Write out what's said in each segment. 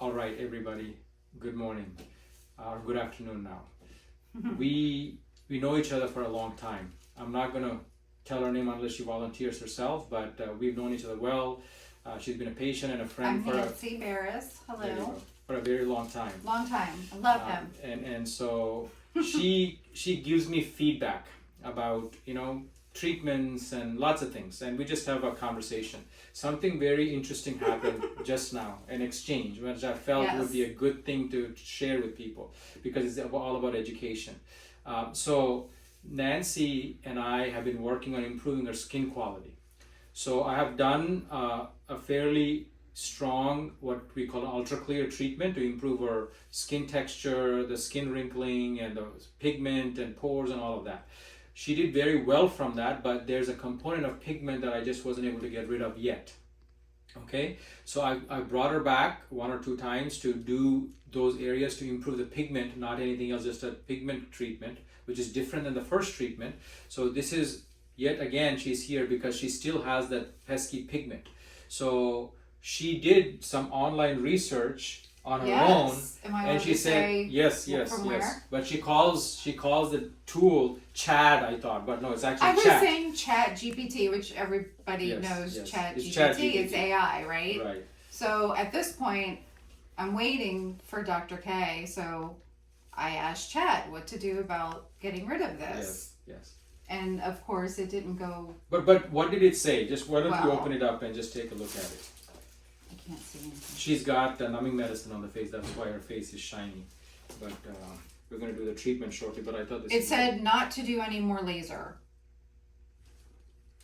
All right, everybody. Good morning, or good afternoon now. We know each other for a long time. I'm not gonna tell her name unless she volunteers herself, but we've known each other well. She's been a patient and a friend I'm Nancy Barris. Hello. For a very long time. Long time. I love him. And so she gives me feedback about treatments and lots of things, and we just have a conversation. Something very interesting happened just now, an exchange, which I felt would be a good thing to share with people because it's all about education. So Nancy and I have been working on improving her skin quality. So I have done a fairly strong, what we call ultra clear treatment to improve her skin texture, the skin wrinkling and the pigment and pores and all of that. She did very well from that, but there's a component of pigment that I just wasn't able to get rid of yet. Okay, so I brought her back 1 or 2 times to do those areas to improve the pigment, not anything else, just a pigment treatment, which is different than the first treatment. So this is, yet again, she's here because she still has that pesky pigment. So she did some online research on her own, and she said yes. Where? But she calls the tool Chad, I thought, but no, it's actually I was Chat. saying ChatGPT, which everybody knows. ChatGPT. It's AI, right? Right. So at this point, I'm waiting for Dr. K. So I asked Chat what to do about getting rid of this. Yes. And of course, it didn't go. But what did it say? Just why don't you open it up and just take a look at it? I can't see anything. She's got numbing medicine on the face. That's why her face is shiny. But we're going to do the treatment shortly. But I thought this. It said not to do any more laser.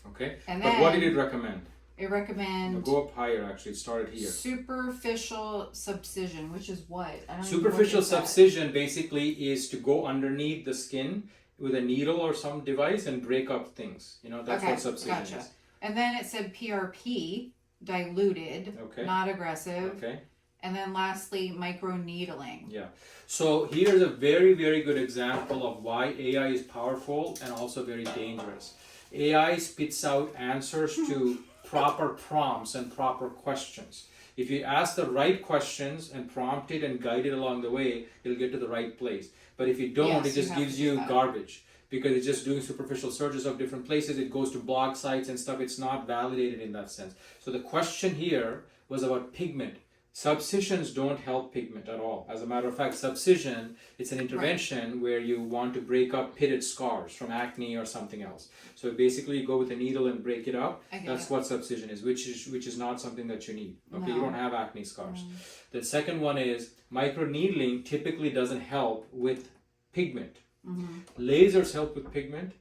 Okay. And but then what did it recommend? It recommended. Go up higher. Actually, it started here. Superficial subcision, which is what? I don't Superficial subcision basically is to go underneath the skin with a needle or some device and break up things. That's what subcision is. And then it said PRP, diluted, not aggressive. Okay. And then lastly, microneedling. Yeah. So here's a very, very good example of why AI is powerful and also very dangerous. AI spits out answers to proper prompts and proper questions. If you ask the right questions and prompt it and guide it along the way, it'll get to the right place. But if you don't, it just gives you garbage because it's just doing superficial searches of different places. It goes to blog sites and stuff. It's not validated in that sense. So the question here was about pigment. Subcisions don't help pigment at all. As a matter of fact, subcision, it's an intervention where you want to break up pitted scars from acne or something else. So basically you go with a needle and break it up. That's what subcision is, which is not something that you need. Okay, you don't have acne scars. The second one is microneedling typically doesn't help with pigment. Lasers help with pigment,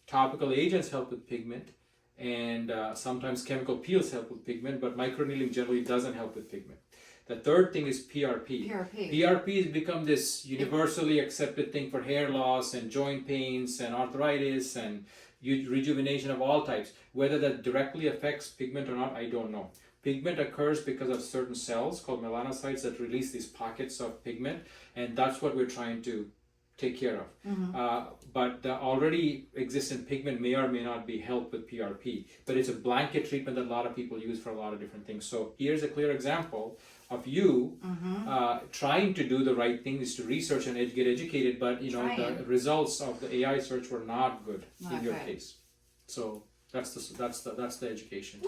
topical agents help with pigment, and sometimes chemical peels help with pigment, but microneedling generally doesn't help with pigment. The third thing is PRP. PRP has become this universally accepted thing for hair loss and joint pains and arthritis and rejuvenation of all types. Whether that directly affects pigment or not, I don't know. Pigment occurs because of certain cells called melanocytes that release these pockets of pigment, and that's what we're trying to take care of. But the already existent pigment may or may not be helped with PRP, but it's a blanket treatment that a lot of people use for a lot of different things. So here's a clear example of you trying to do the right thing, is to research and get educated, but the results of the AI search were not good in your case. So that's the education.